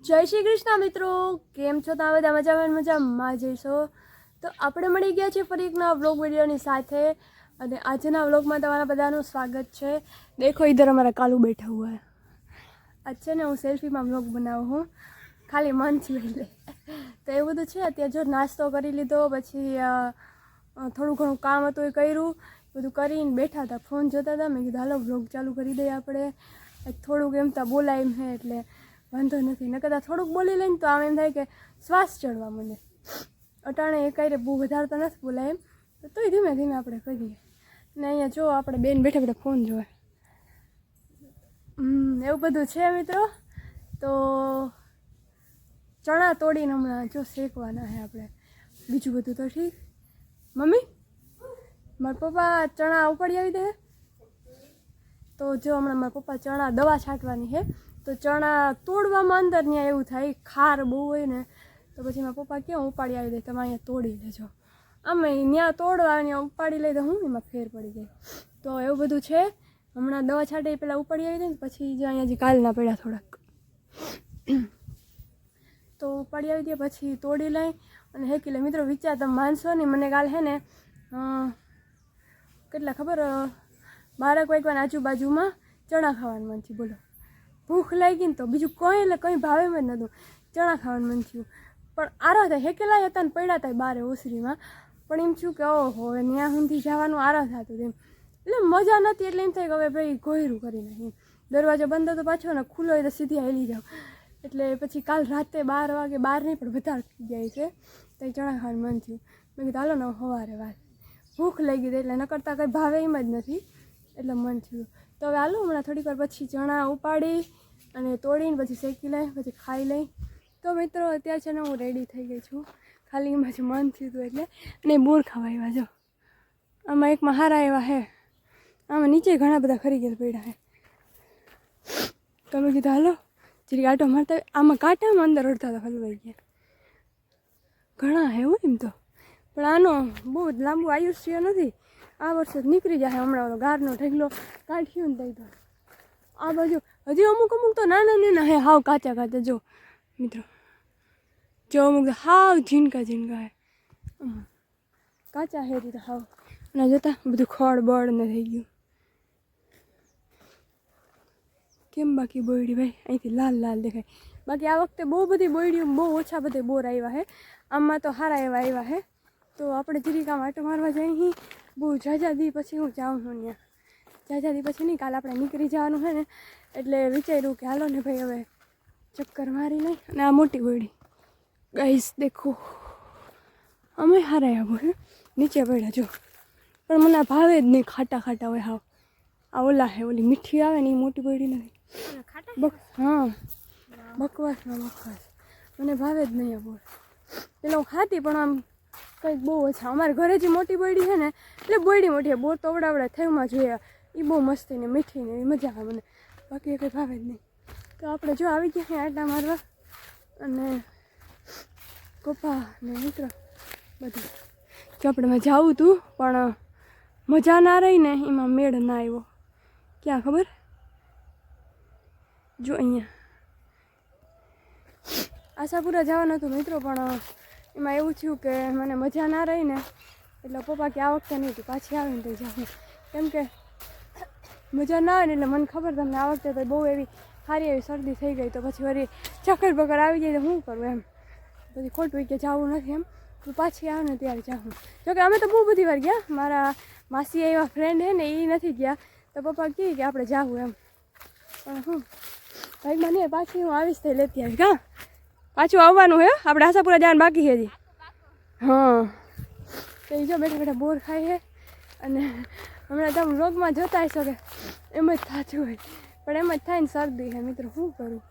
જય શ્રી કૃષ્ણ મિત્રો, કેમ છો તમે? બધા મજામાં જઈશો તો આપણે મળી ગયા છે ફરી એક નવા વ્લોગ વિડીયોની સાથે। અને આજના વ્લોગમાં તમારા બધાનું સ્વાગત છે। દેખો ઇધર हमारा कालू बैठा हुआ है। अच्छा ने હું સેલ્ફીમાં વ્લોગ બનાવું હું ખાલી મન છું એટલે તો એવું બધું છે। અત્યારે જો નાસ્તો કરી લીધો, પછી થોડું ઘણું કામ હતું એ કર્યું, બધું કરીને બેઠા હતા, ફોન જોતા હતા। મેં કીધું હાલો વ્લોગ ચાલુ કરી દઈએ આપણે। થોડુંક એમ તો બોલાય એમ હે એટલે વાંધો નથી, ન કદાચ થોડુંક બોલી લઈને તો આમ એમ થાય કે શ્વાસ ચડવા મને અટાણે એકાયરે બહુ વધારે તો નથી બોલાય એમ, તો તોય ધીમે ધીમે આપણે કરીએ। ને અહીંયા જો આપણે બેન બેઠા બેઠા ફોન જોવે, એવું બધું છે મિત્રો। તો ચણા તોડીને હમણાં જો શેકવાના છે આપણે, બીજું બધું તો ઠીક। મમ્મી મારા પપ્પા ચણા ઉપાડી આવી દે, તો જો હમણાં મારા પપ્પા ચણા દવા છાંટવાની છે, તો ચણા તોડવામાં અંદર ત્યાં એવું થાય ખાર બહુ હોય ને, તો પછી મારા પપ્પા કેવું ઉપાડી આવી દે, તમે અહીંયા તોડી લેજો। અમે ત્યાં તોડવા ત્યાં ઉપાડી લઈ તો હું એમાં ફેર પડી જાય। તો એવું બધું છે, હમણાં દવા છાંટે પહેલાં ઉપાડી આવી દે ને પછી જે અહીંયા જે કાલના પડ્યા થોડાક તો ઉપાડી આવી દે, પછી તોડી લઈ અને હેકી લે। મિત્રો વિચાર તમે માનશો નહીં, મને કાલ છે ને કેટલા ખબર 12 વાગ્યાની આજુબાજુમાં ચણા ખાવાનું મન થયું। બોલો ભૂખ લાગી ને તો બીજું કંઈ એટલે કંઈ ભાવે જ નહોતું, ચણા ખાવાનું મન થયું। પણ આરા થાય હેકેલા હતા ને પડ્યા હતા બારે ઓસરીમાં, પણ એમ થયું કે ઓહો હવે ત્યાં સુધી જવાનું આરા થતું એમ, એટલે મજા નથી। એટલે એમ થાય કે હવે ભાઈ ઘોયરું કરી નાખીએ, દરવાજો બંધ હતો પાછો ને ખુલ્લો હોય તો સીધી હાલી જાવ। એટલે પછી કાલ રાતે 12 વાગે, 12 નહીં પણ વધારે થઈ જાય છે, તો ચણા ખાવાનું મન થયું। મેં કીધું હાલો ને સવારે વાત ભૂખ લાગી હતી એટલે ન કરતાં કંઈ ભાવે એમ જ નથી, એટલે મન થયું। તો હવે હાલો હમણાં થોડીક વાર પછી ચણા ઉપાડી અને તોડીને પછી શેકી લઈ, પછી ખાઈ લઈ। તો મિત્રો અત્યારે છે ને હું રેડી થઈ ગઈ છું, ખાલી એમાં જ મન થયું હતું એટલે। અને બોર ખાવા આવ્યા જો, આમાં એકમાં હારા એવા હે, આમાં નીચે ઘણા બધા ખરી ગયા પડ્યા હે, તમે કીધું હાલો જરી આટો મારતા। આમાં કાંટામાં અંદર અડધા તો હલવાઈ ગયા, ઘણા હે હું એમ તો, પણ આનો બહુ લાંબુ આયુષ્ય નથી, આ વર્ષે નીકળી જાય। હમણાં ઓલો ગારનો ઢગલો કાઢ્યો ને તો આ બાજુ હજી અમુક તો નાના નાના હે, હાવ કાચા કાચા જો મિત્રો, જો અમુક તો હાવ ઝીણકા ઝીણકા હે, કાચા હે તો હાવ, અને જોતા બધું ખડ બળ ને થઈ ગયું। કેમ બાકી બોયડી ભાઈ અહીંથી લાલ લાલ દેખાય, બાકી આ વખતે બહુ બધી બોયડીઓ બહુ ઓછા બધે બોર આવ્યા છે, આમાં તો સારા એવા આવ્યા છે। તો આપણે જરીક આમ આટો મારવા જઈએ, બહુ ઝાઝા દી પછી હું જાઉં છું ત્યાં, ઝાઝા દી પછી નહીં, કાલે આપણે નીકળી જવાનું છે ને, એટલે વિચાર્યું કે હાલો ને ભાઈ હવે ચક્કર મારી નહીં। અને આ મોટી બોયડી ગાઈસ દેખો, અમે હારા આવ્યા હે, નીચે પડ્યા જો, પણ મને આ ભાવે જ નહીં, ખાટા ખાટા હોય હાવ। આ ઓલા હે ઓલી મીઠી આવે ને એ મોટી બોયડી નથી, હા બકવાસમાં બકવાસ, મને ભાવે જ નહીં આ બોર। પેલા હું ખાતી પણ આમ કંઈક બહુ ઓછા, અમારે ઘરે જે મોટી બોયડી છે ને એટલે બોયડી મોટી બોર તો અવડાવડા થયુંમાં જોઈએ, એ બહુ મસ્તી ને મીઠી ને એવી મજા આવે મને, બાકી એ કંઈ ભાવે જ નહીં। તો આપણે જો આવી ગયા છીએ આટા મારવા, અને કપા ને મિત્રો બધું જો આપણે મેં જાવું હતું પણ મજા ના રહી ને, એમાં મેળ ના આવ્યો, ક્યાં ખબર જો અહીંયા આશાપુરા જવાનું હતું મિત્રો, પણ એમાં એવું થયું કે મને મજા ના રહી ને, એટલે પપ્પા કે આ વખતે નહીં, તું પાછી આવીને તો જાઉં, કેમ કે મજા ના આવે ને, એટલે મને ખબર તમને આ વખતે તો બહુ એવી સારી એવી શરદી થઈ ગઈ, તો પછી વળી ચક્કર બક્કર આવી જાય તો શું કરવું એમ, પછી ખોટું કે જવું નથી એમ, તું પાછી આવે ને ત્યારે જાઉં। જોકે અમે તો બહુ બધી વાર ગયા, મારા માસી એવા ફ્રેન્ડ હે ને એ નથી ગયા, તો પપ્પા કહે કે આપણે જાવું એમ, પણ હું ભાઈ મને પાછી હું આવીશ તો લેતી આવીશ। કાં પાછું આવવાનું હે, આપણે આશાપુરા જવાનું બાકી છે હજી, હા તો એ જો બેઠા બેઠા બોર ખાય છે। અને હમણાં તમે વ્લોગમાં જોતા હશો કે એમ જ થતું હોય, પણ એમ જ થાય ને શરદી છે મિત્રો, શું કરું।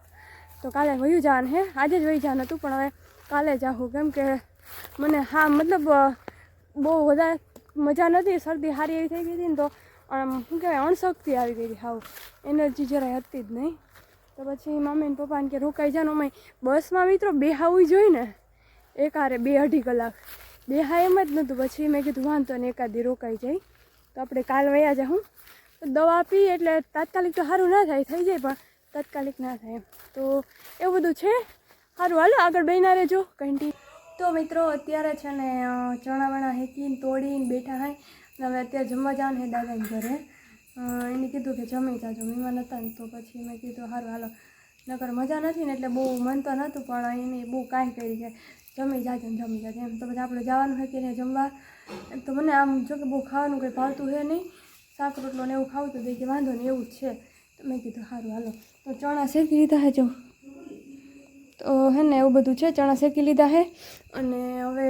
તો કાલે વયું જવાનું હે, આજે જ વયું જવાનું હતું પણ હવે કાલે જાઉં, કેમ કે મને હા મતલબ બહુ વધારે મજા નથી, શરદી સારી એવી થઈ ગઈ હતી ને, તો શું કહેવાય અણશક્તિ આવી ગઈ હતી, હાવ એનર્જી જરાય હતી જ નહીં। તો પછી મમ્મી ને પપ્પાને કે રોકાઈ જાય ને, અમે બસમાં મિત્રો બેહાવું જોઈએ ને એકારે 2-2.5 કલાક બેહા એમ જ નહોતું, પછી મેં કીધું વાંધો ને એકાદી રોકાઈ જાય, તો આપણે કાલ વયા જાઉં। દવા પી એટલે તાત્કાલિક તો સારું ના થાય, થઈ જાય પણ તાત્કાલિક ના થાય એમ, તો એવું બધું છે। સારું હાલો આગળ બેના રહેજો કન્ટિન્યુ. તો મિત્રો અત્યારે છે ને ચણા વણા હેકીને તોડીને બેઠા હોય અને હવે અત્યારે જમવા જવાનું હે દાદાને ઘરે. એને કીધું કે જમી જાજો, મહેમાન હતા ને તો પછી મેં કીધું સારું હાલો, નકર મજા નથી ને એટલે બહુ મન તો નહોતું પણ એને બહુ કાંઈ કરી કે જમી જાજો ને જમી જાજો એમ. તો પછી આપણે જવાનું હોય કે જમવા. એમ તો મને આમ જો કે બહુ ખાવાનું કંઈ ભાવતું છે નહીં, શાક રોટલો ને એવું ખાવું તો દે કે વાંધો નહીં એવું જ છે. તો મેં કીધું સારું હાલો, તો ચણા શેકી લીધા હે જો, તો હે ને એવું બધું છે, ચણા શેકી લીધા છે. અને હવે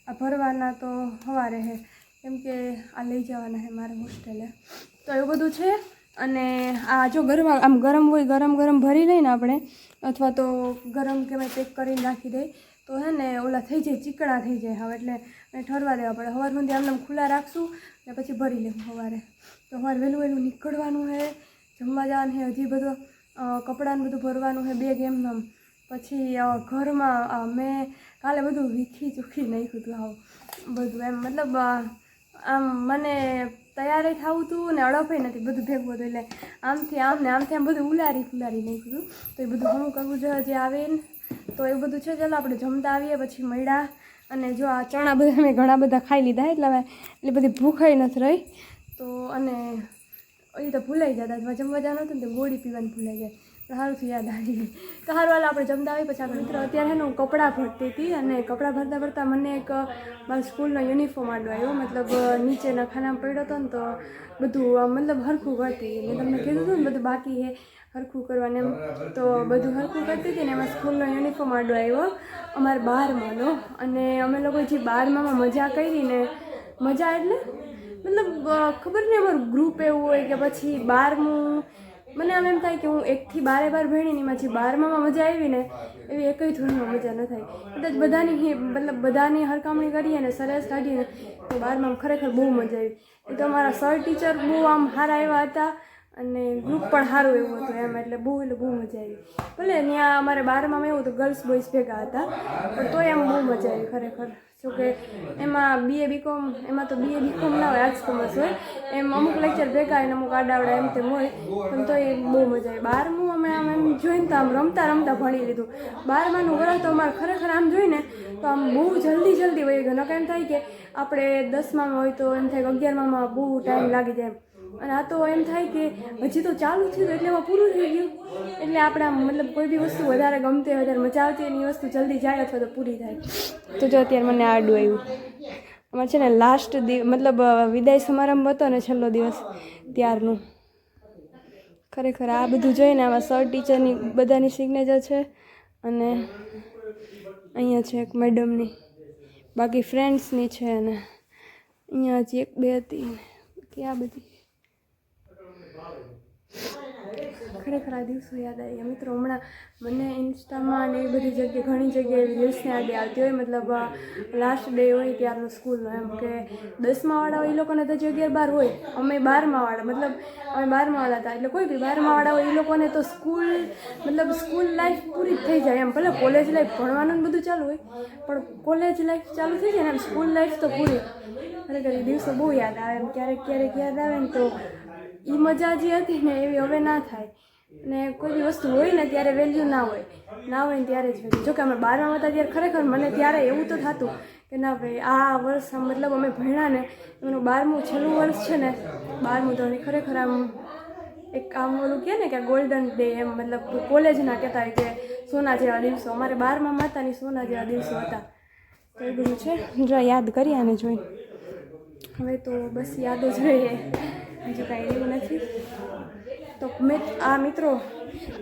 આ ભરવાના તો સવારે છે કેમ કે આ લઈ જવાના છે મારે હોસ્ટેલે, તો એવું બધું છે. અને આ જો આમ ગરમ હોય ગરમ ભરી લઈને આપણે, અથવા તો ગરમ કે મેં પેક કરીને રાખી દઈ તો હે ને ઓલા થઈ જાય, ચીકણા થઈ જાય. હવે એટલે ઠરવા દેવા પડે. સવાર સુધી આમને ખુલ્લા રાખશું ને પછી ભરી લેવું સવારે. તો સવારે વહેલું નીકળવાનું છે, જમવા જવાનું છે, હજી બધું કપડાને બધું ભરવાનું છે બેગ એમ. પછી ઘરમાં મેં કાલે બધું વીખી ચૂકી નાખ્યું હતું આવું બધું એમ, મતલબ આમ મને તૈયાર થવું હતું ને અડફે નથી બધું ભેગું હતું, એટલે આમથી આમ ને આમથી આમ બધું ઉલારી નાખ્યું હતું. તો એ બધું ઘણું કરવું જોઈએ જે આવે ને. તો એવું બધું છે. ચાલો આપણે જમતા આવીએ પછી મળ્યા. અને જો આ ચણા બધા મેં ઘણા બધા ખાઈ લીધા એટલે બધી ભૂખાઈ નથી રહી. તો અને એ તો ભૂલાઈ જતા જમવા જવાનું હતું ને તો ગોળી પીવાની ભૂલાઈ જાય, તો સારું યાદ આવી ગઈ. તો સારું હાલ આપણે જમતા આવી પછી આપણે મિત્રો અત્યારે હું કપડાં ભરતી હતી અને કપડાં ભરતા મને એક મારા સ્કૂલનો યુનિફોર્મ આડો આવ્યો, મતલબ નીચેના ખાનામાં પડ્યો હતો ને તો બધું મતલબ હરખું કરતી. મેં તમને કીધું હતું ને બધું બાકી છે હરખું કરવાનું એમ, તો બધું હરખું કરતી હતી ને એમાં સ્કૂલનો યુનિફોર્મ આડો આવ્યો અમારે 12માનો. અને અમે લોકો જે 12મામાં મજા કરી ને, મજા એટલે મતલબ ખબર નહીં અમારું ગ્રુપ એવું હોય કે પછી 12મું, મને આમ એમ થાય કે હું 1 થી 12 ભણી ને એમાં જે 12મામાં મજા આવી ને એવી એકય ધોરણમાં મજા ન થાય. કદાચ બધાની મતલબ બધાની હરકામણી કરીએ ને સરસ કાઢીએ ને તો 12મામાં ખરેખર બહુ મજા આવી. એ તો અમારા સર ટીચર બહુ આમ સારા એવા હતા અને ગ્રુપ પણ સારું એવું હતું એમ, એટલે બહુ મજા આવી. ભલે ત્યાં અમારે 12મામાં એવું હતું ગર્લ્સ બોಯ್સ ભેગા હતા પણ તોય એમ બહુ મજા આવી ખરેખર. જોકે એમાં BA BCom એમાં તો BA BCom ના હોય, આર્ટ્સ કોમર્સ હોય એમ, અમુક લેક્ચર ભેગા હોય ને અમુક આડાવડા એમ તેમ હોય, પણ તો એ બહુ મજા આવી. 12મું અમે આમ એમ જોઈને તો આમ રમતા ભણી લીધું. 12માનું વર્ષ તો અમારે ખરેખર આમ જોઈને તો આમ બહુ જલ્દી વહી ગયો. નકર એમ થાય કે આપણે 10મામાં હોય તો એમ થાય કે 11મામાં બહુ ટાઈમ લાગી જાય એમ, અને આ તો એમ થાય કે હજી તો ચાલુ થયું એટલે એમાં પૂરું થઈ ગયું. એટલે આપણે આમ મતલબ કોઈ બી વસ્તુ વધારે ગમતી વધારે મજા આવતી એની વસ્તુ જલ્દી જાય અથવા તો પૂરી થાય. તો જો અત્યારે મને આડું આવ્યું. અમારે છે ને લાસ્ટ મતલબ વિદાય સમારંભ હતો ને છેલ્લો દિવસ ત્યારનું. ખરેખર આ બધું જોઈને આમાં સર ટીચરની બધાની સિગ્નેચર છે અને અહીંયા છે એક મેડમની, બાકી ફ્રેન્ડ્સની છે અને અહીંયા હજી 1 2 હતી કે આ બધી. ખરેખર આ દિવસો યાદ આવી મિત્રો. હમણાં મને ઇન્સ્ટામાં અને એ બધી જગ્યાએ ઘણી જગ્યાએ રીલ્સને આડી આવતી હોય, મતલબ લાસ્ટ ડે હોય ત્યારનો સ્કૂલનો એમ કે 10માવાળા હોય એ લોકોને તો 11 12 હોય, અમે 12માવાળા મતલબ અમે 12માવાળા હતા એટલે કોઈ બી 12માવાળા હોય એ લોકોને તો સ્કૂલ લાઈફ પૂરી થઈ જાય એમ. ભલે કોલેજ લાઈફ ભણવાનું બધું ચાલુ હોય પણ કોલેજ લાઈફ ચાલુ થઈ જાય ને એમ, સ્કૂલ લાઈફ તો પૂરી. ખરેખર એ દિવસો બહુ યાદ આવે એમ, ક્યારેક યાદ આવે ને તો એ મજા જે હતી ને એવી હવે ના થાય. ને કોઈ બી વસ્તુ હોય ને ત્યારે વેલ્યુ ના હોય ને ત્યારે જ વેલ્યુ. જોકે અમે 12મામાં હતા ત્યારે ખરેખર મને ત્યારે એવું તો થતું કે ના ભાઈ આ વર્ષ મતલબ અમે ભણ્યા ને એનું 12મું છેલ્લું વર્ષ છે ને 12મું તો ખરેખર આમ એક આમ ઓલું કહે ને કે ગોલ્ડન ડે એમ, મતલબ કોલેજના કહેતા હોય કે સોના જેવા દિવસો. અમારે 12મામાં હતા ને સોના જેવા દિવસો હતા. તો એ બધું છે, જો યાદ કરી આને જોઈને. હવે તો બસ યાદ જ રહીએ, બીજું કાંઈ એવું નથી. તો મિત્રો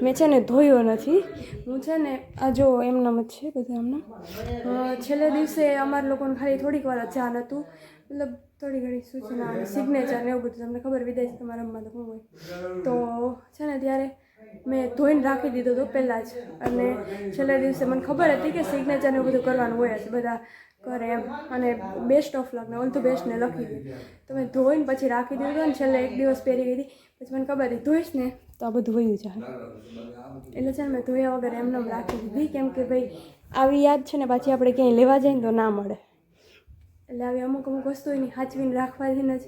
મેં છે ને ધોયો નથી. હું છે ને આ જો એમનામ જ છે બધા આમના. છેલ્લે દિવસે અમારા લોકોને ખાલી થોડીક વાર જાન હતું, મતલબ થોડી ઘણી સૂચના સિગ્નેચર ને એવું બધું. તમને ખબર વિદેશ સમારંભમાં તો શું હોય. તો છે ને ત્યારે મેં ધોઈને રાખી દીધું હતું પહેલાં જ. અને છેલ્લે દિવસે મને ખબર હતી કે સિગ્નેચર ને એવું બધું કરવાનું હોય જ બધા કરે એમ, અને બેસ્ટ ઓફ લક ને ઓલ ધ બેસ્ટ ને લખી દીધું. તો મેં ધોઈને પછી રાખી દીધું અને છેલ્લે 1 દિવસ પહેરી ગઈ હતી. પછી મને ખબર હતી ધોઈશ ને તો આ બધું વયું જાય, એટલે છે ને મેં ધોયા વગર એમને રાખી દીધી. કેમ કે ભાઈ આવી યાદ છે ને પાછી આપણે ક્યાંય લેવા જાય ને તો ના મળે, એટલે આવી અમુક વસ્તુ એની સાચવીને રાખવાથી જ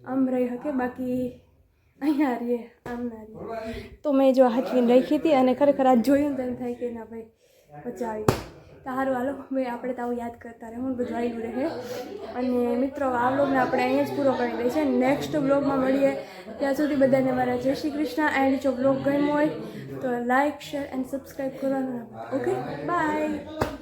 આમ રહી શકે. બાકી અહીંયા રહીએ આમ ના રહીએ. તો મેં જો હાચવીને રાખી હતી અને ખરેખર આજ જોયું ને તો એમ થાય કે ના ભાઈ મજા આવી ગઈ. તો સારું હાલો ભાઈ આપણે તો આવું યાદ કરતા રહે હું બધું આવ્યું રહે. અને મિત્રો આ વ્લોગને આપણે અહીંયા જ પૂરો કરી દઈએ છીએ. નેક્સ્ટ વ્લોગમાં મળીએ. ત્યાં સુધી બધાને મારા જય શ્રી કૃષ્ણ. એન્ડ જો વ્લોગ ગમ્યો હોય તો લાઇક શેર એન્ડ સબસ્ક્રાઈબ કરવાનું. Okay bye.